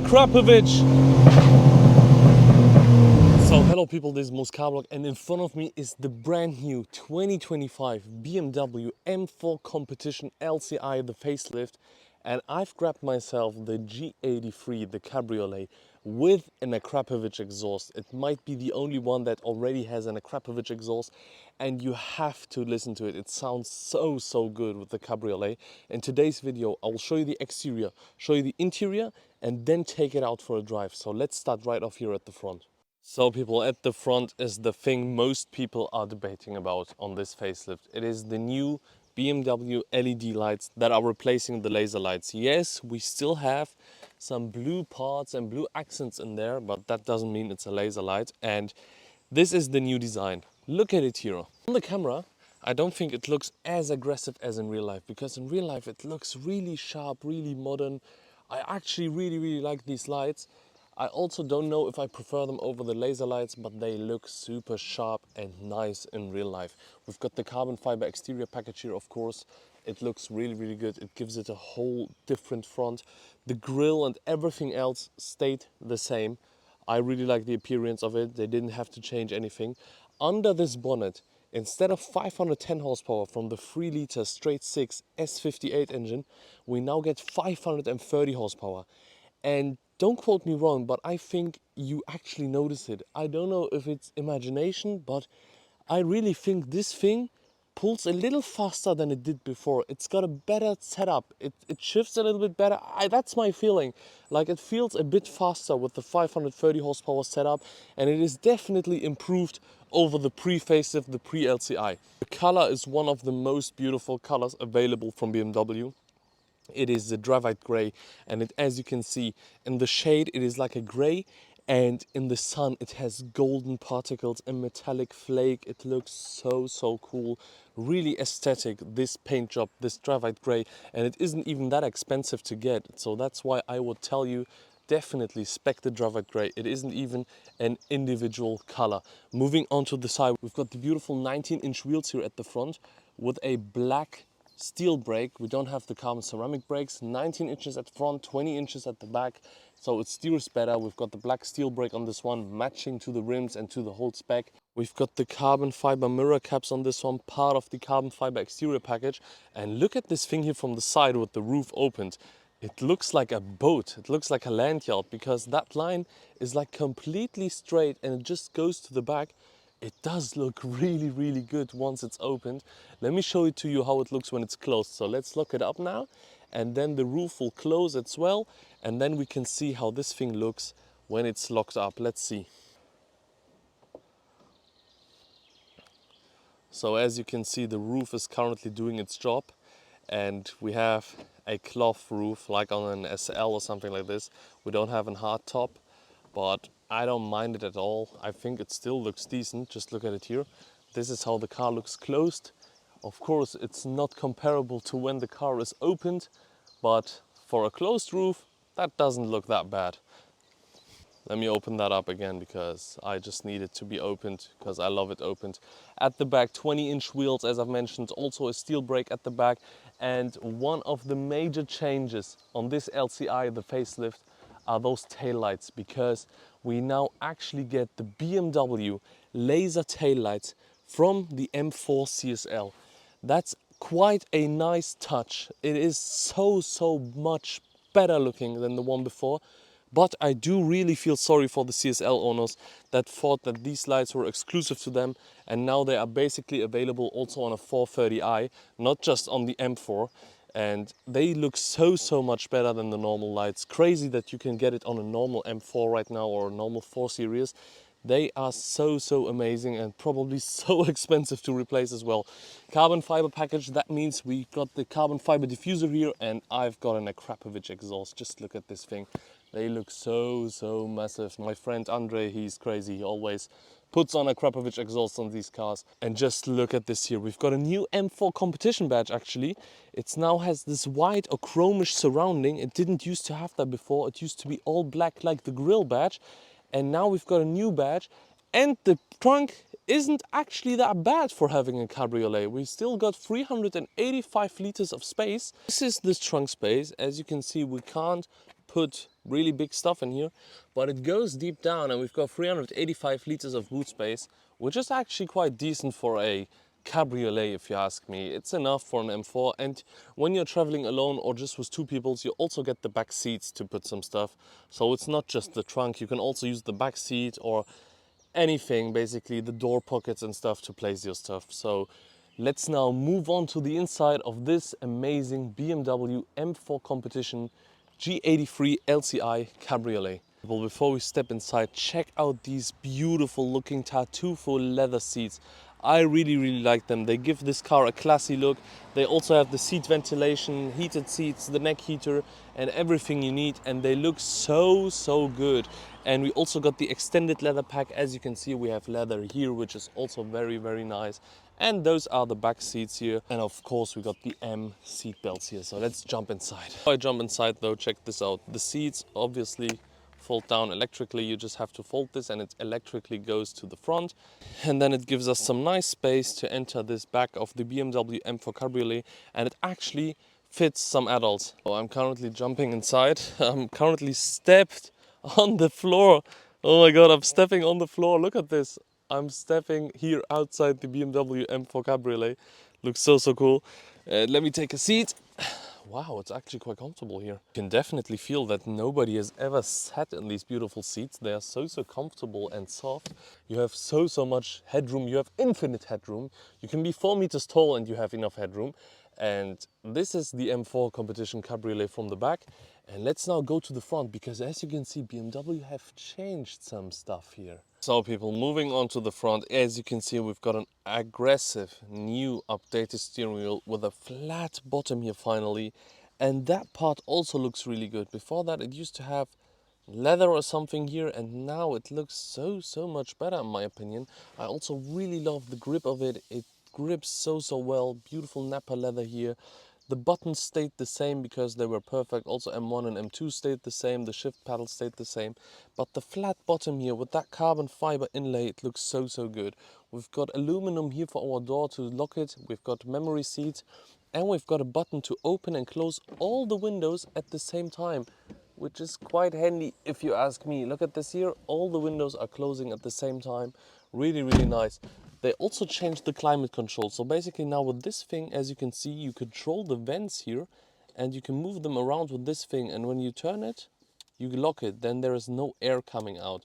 Akrapovic. So hello people, this is Moscarblog and in front of me is the brand new 2025 BMW M4 Competition LCI, the facelift. And I've grabbed myself the G83, the cabriolet, with an Akrapovic exhaust. It might be the only one that already has an Akrapovic exhaust, and you have to listen to it. It sounds so good with the cabriolet. In today's video, I'll show you the exterior, show you the interior, and then take it out for a drive. So let's start right off here at the front. So people, at the front is the thing most people are debating about on this facelift. It is the new BMW LED lights that are replacing the laser lights. Yes, we still have some blue parts and blue accents in there, but that doesn't mean it's a laser light. And this is the new design. Look at it here. On the camera, I don't think it looks as aggressive as in real life, because in real life it looks really sharp, really modern. I actually really like these lights. I also don't know if I prefer them over the laser lights, but they look super sharp and nice in real life. We've got the carbon fiber exterior package here, of course. It looks really good. It gives it a whole different front. The grille and everything else stayed the same. I really like the appearance of it. They didn't have to change anything. Under this bonnet, instead of 510 horsepower from the 3-liter straight 6 S58 engine, we now get 530 horsepower. And don't quote me wrong, but I think you actually notice it. I don't know if it's imagination, but I really think this thing pulls a little faster than it did before. It's got a better setup. It shifts a little bit better. That's my feeling. Like, it feels a bit faster with the 530 horsepower setup, and it is definitely improved over the pre-facelift, the pre-LCI. The color is one of the most beautiful colors available from BMW. It is the graphite gray, and as you can see in the shade, it is like a gray, and in the sun it has golden particles and metallic flake. It looks so cool, really aesthetic, this paint job, this graphite gray, and it isn't even that expensive to get. So that's why I would tell you, definitely spec the graphite gray. It isn't even an individual color. Moving on to the side, we've got the beautiful 19-inch wheels here at the front with a black steel brake. We don't have the carbon ceramic brakes. 19 inches at front, 20 inches at the back, so it steers better. We've got the black steel brake on this one, matching to the rims and to the whole spec. We've got the carbon fiber mirror caps on this one, part of the carbon fiber exterior package. And look at this thing here from the side with the roof opened. It looks like a boat, it looks like a lanyard, because that line is like completely straight and it just goes to the back. It does look really good once it's opened. Let me show it to you how it looks when it's closed. So let's lock it up now, and then the roof will close as well, and then we can see how this thing looks when it's locked up. Let's see. So as you can see, the roof is currently doing its job, and we have a cloth roof like on an SL or something like this. We don't have a hard top, but I don't mind it at all. I think it still looks decent. Just look at it here. This is how the car looks closed. Of course, it's not comparable to when the car is opened, but for a closed roof, that doesn't look that bad. Let me open that up again, because I just need it to be opened, because I love it opened. At the back, 20-inch wheels, as I've mentioned, also a steel brake at the back. And one of the major changes on this LCI, the facelift, are those taillights, because we now actually get the BMW laser taillights from the M4 CSL. That's quite a nice touch. It is so much better looking than the one before. But I do really feel sorry for the CSL owners that thought that these lights were exclusive to them, and now they are basically available also on a 430i, not just on the M4. And they look so much better than the normal lights. Crazy that you can get it on a normal M4 right now, or a normal 4 Series. They are so amazing, and probably so expensive to replace as well. Carbon fiber package, that means we got the carbon fiber diffuser here, and I've got an Akrapovic exhaust. Just look at this thing. They look so massive. My friend Andre, he's crazy. He always puts on Akrapovic exhaust on these cars. And just look at this here. We've got a new M4 competition badge actually. It now has this white or chromish surrounding. It didn't used to have that before. It used to be all black like the grill badge. And now we've got a new badge. And the trunk isn't actually that bad for having a cabriolet. We still got 385 liters of space. This is the trunk space. As you can see, we can't put really big stuff in here, but it goes deep down and we've got 385 liters of boot space, which is actually quite decent for a cabriolet if you ask me. It's enough for an M4, and when you're traveling alone or just with two people, you also get the back seats to put some stuff. So it's not just the trunk, you can also use the back seat or anything, basically the door pockets and stuff to place your stuff. So let's now move on to the inside of this amazing BMW M4 Competition G83 LCI Cabriolet. Well, before we step inside, check out these beautiful looking tattoo full leather seats. I really like them. They give this car a classy look. They also have the seat ventilation, heated seats, the neck heater and everything you need, and they look so good. And we also got the extended leather pack. As you can see, we have leather here, which is also very nice. And those are the back seats here. And of course, we got the M seat belts here. So let's jump inside. Before I jump inside though, check this out. The seats obviously fold down electrically. You just have to fold this and it electrically goes to the front. And then it gives us some nice space to enter this back of the BMW M4 Cabriolet. And it actually fits some adults. So I'm currently jumping inside. I'm currently stepped on the floor. Oh my god, I'm stepping on the floor. Look at this. I'm stepping here outside the BMW M4 Cabriolet. Looks so cool. Let me take a seat. Wow, it's actually quite comfortable here. You can definitely feel that nobody has ever sat in these beautiful seats. They are so comfortable and soft. You have so much headroom. You have infinite headroom. You can be 4 meters tall and you have enough headroom. And this is the M4 Competition Cabriolet from the back. And let's now go to the front, because as you can see, BMW have changed some stuff here. So people, moving on to the front, as you can see, we've got an aggressive new updated steering wheel with a flat bottom here finally. And that part also looks really good. Before that, it used to have leather or something here, and now it looks so much better in my opinion. I also really love the grip of it. It grips so well. Beautiful Napa leather here. The buttons stayed the same because they were perfect. Also M1 and M2 stayed the same. The shift paddle stayed the same. But the flat bottom here with that carbon fiber inlay, it looks so good. We've got aluminum here for our door to lock it. We've got memory seats. And we've got a button to open and close all the windows at the same time, which is quite handy if you ask me. Look at this here. All the windows are closing at the same time. Really nice. They also changed the climate control. So basically now with this thing, as you can see, you control the vents here and you can move them around with this thing. And when you turn it, you lock it, then there is no air coming out.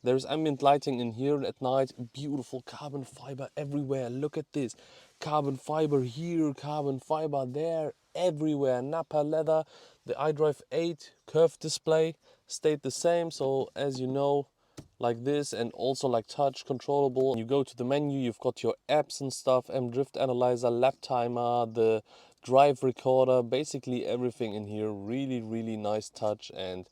There's ambient lighting in here at night. Beautiful carbon fiber everywhere. Look at this. Carbon fiber here, carbon fiber there, everywhere. Napa leather. The iDrive 8 curved display stayed the same. So as you know, like this, and also like touch controllable. When you go to the menu, you've got your apps and stuff, drift analyzer, lap timer, the drive recorder, basically everything in here. Really nice touch and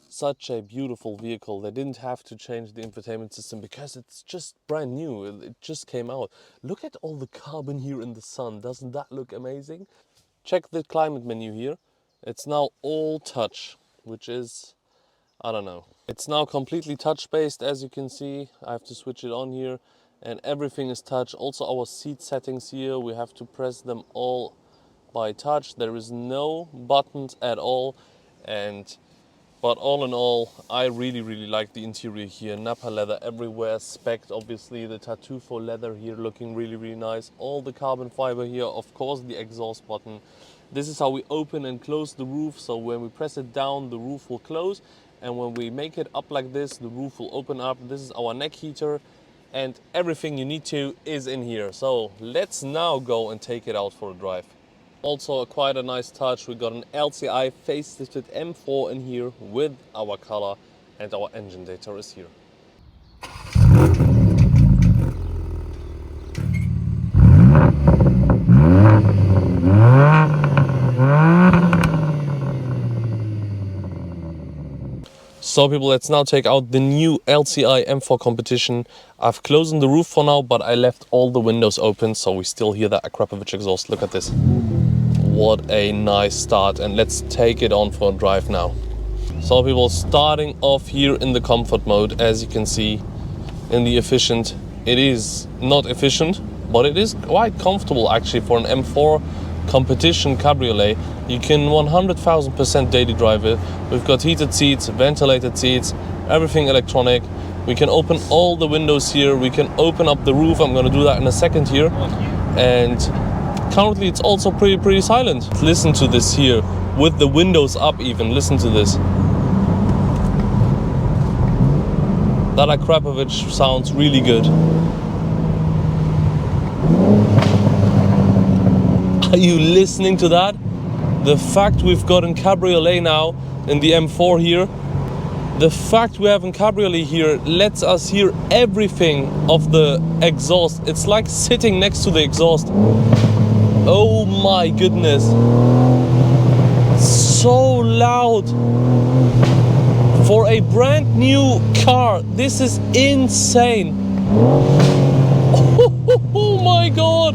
such a beautiful vehicle. They didn't have to change the infotainment system because it's just brand new. It just came out. Look at all the carbon here in the sun. Doesn't that look amazing? Check the climate menu here. It's now all touch, which is, I don't know. It's now completely touch based, as you can see. I have to switch it on here and everything is touch. Also our seat settings here, we have to press them all by touch. There is no buttons at all. But all in all, I really like the interior here. Napa leather everywhere, specced obviously. The tattoo for leather here looking really nice. All the carbon fiber here, of course the exhaust button. This is how we open and close the roof. So when we press it down, the roof will close. And when we make it up like this, the roof will open up. This is our neck heater. And everything you need to is in here. So let's now go and take it out for a drive. Also quite a nice touch, we got an LCI facelifted M4 in here with our color, and our engine data is here. So people, let's now take out the new LCI M4 Competition. I've closed the roof for now, but I left all the windows open, so we still hear that Akrapovic exhaust. Look at this. What a nice start, and let's take it on for a drive now. So people, starting off here in the comfort mode, as you can see in the efficient, it is not efficient, but it is quite comfortable actually for an M4 Competition Cabriolet. You can 100,000% daily drive it. We've got heated seats, ventilated seats, everything electronic. We can open all the windows here. We can open up the roof. I'm gonna do that in a second here. And currently it's also pretty silent. Listen to this here, with the windows up even. Listen to this. That Akrapovic sounds really good. Are you listening to that? The fact we've got in Cabriolet now, in the M4 here, the fact we have in Cabriolet here lets us hear everything of the exhaust. It's like sitting next to the exhaust. Oh my goodness. So loud. For a brand new car, this is insane. Oh my God.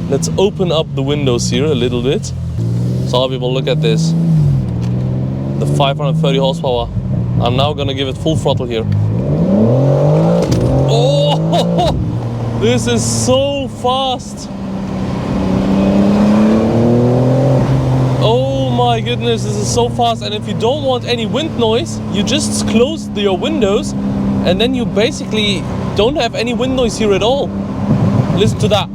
Let's open up the windows here a little bit. So people, look at this. The 530 horsepower. I'm now gonna give it full throttle here. Oh, this is so fast. Oh my goodness, this is so fast. And if you don't want any wind noise, you just close your windows and then you basically don't have any wind noise here at all. Listen to that.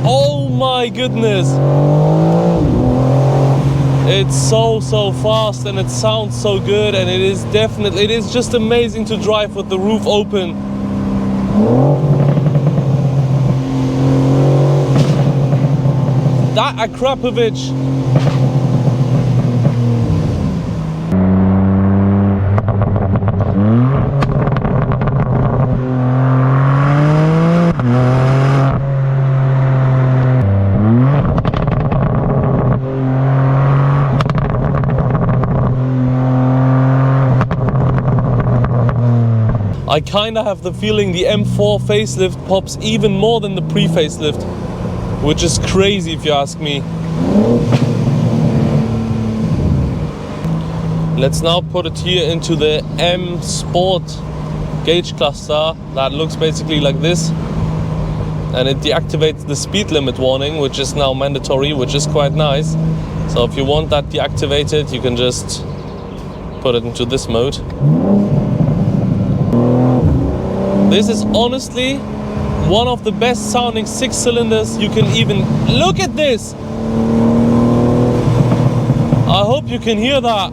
Oh my goodness. It's so fast and it sounds so good, and it is just amazing to drive with the roof open. That Akrapovic. I kinda have the feeling the M4 facelift pops even more than the pre-facelift, which is crazy if you ask me. Let's now put it here into the M Sport gauge cluster that looks basically like this, and it deactivates the speed limit warning, which is now mandatory, which is quite nice. So if you want that deactivated, you can just put it into this mode. This is honestly one of the best sounding 6 cylinders you can even... Look at this! I hope you can hear that.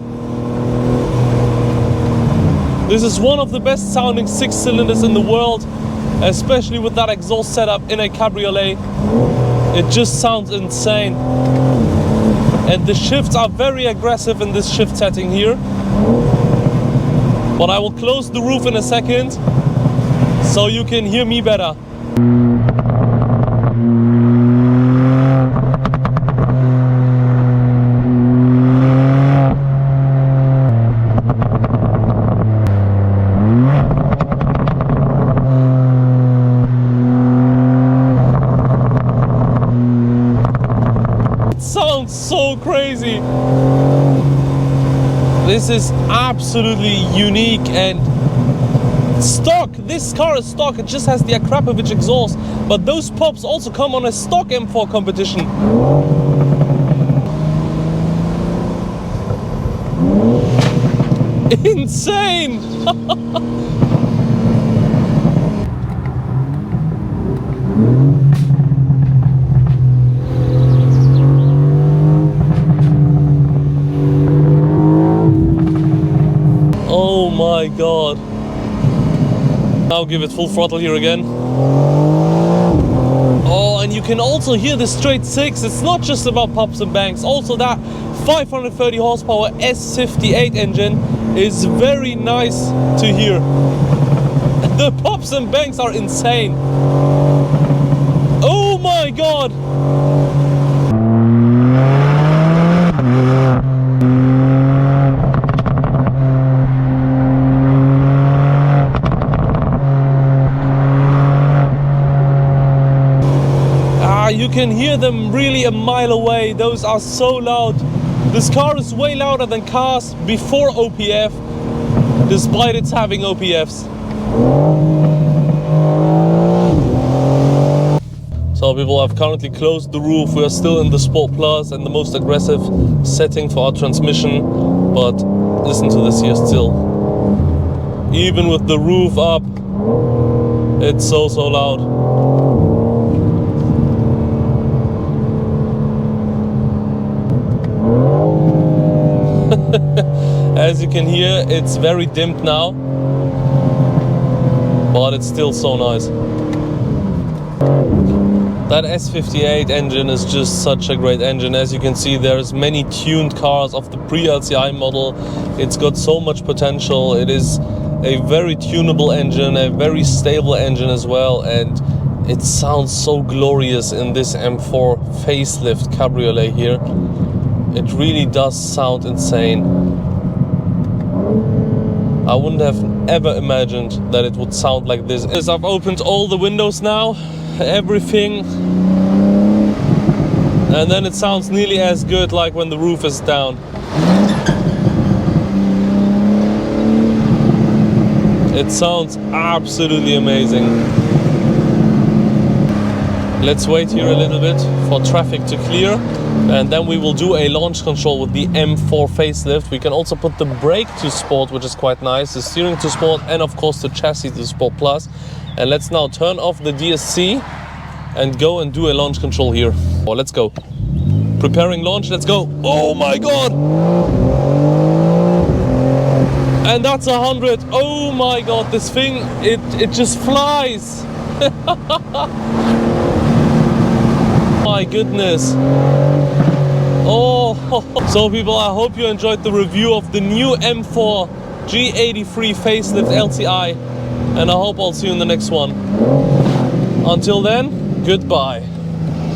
This is one of the best sounding 6 cylinders in the world, especially with that exhaust setup in a cabriolet. It just sounds insane. And the shifts are very aggressive in this shift setting here. But I will close the roof in a second, so you can hear me better. It sounds so crazy. This is absolutely unique and stock. This car is stock. It just has the Akrapovic exhaust, but those pops also come on a stock M4 Competition. Insane. Oh my God. Now give it full throttle here again. Oh, and you can also hear the straight 6. It's not just about pops and bangs. Also that 530 horsepower S58 engine is very nice to hear. The pops and bangs are insane. Oh my God. You can hear them really a mile away. Those are so loud. This car is way louder than cars before OPF, despite its having OPFs. So people, have currently closed the roof. We are still in the Sport Plus and the most aggressive setting for our transmission. But listen to this here still. Even with the roof up, it's so loud. As you can hear, it's very dimmed now, but it's still so nice. That S58 engine is just such a great engine. As you can see, there's many tuned cars of the pre-LCI model. It's got so much potential. It is a very tunable engine, a very stable engine as well, and it sounds so glorious in this M4 Facelift cabriolet here. It really does sound insane. I wouldn't have ever imagined that it would sound like this. As I've opened all the windows now, everything, and then it sounds nearly as good like when the roof is down. It sounds absolutely amazing. Let's wait here a little bit for traffic to clear, and then we will do a launch control with the M4 Facelift. We can also put the brake to Sport, which is quite nice, the steering to Sport, and of course the chassis to Sport Plus. And let's now turn off the DSC and go and do a launch control here. Oh, let's go. Preparing launch, let's go. Oh my God! And that's 100. Oh my God, this thing, it just flies. My goodness. Oh, so people, I hope you enjoyed the review of the new M4 G83 Facelift LCI, and I hope I'll see you in the next one. Until then, goodbye.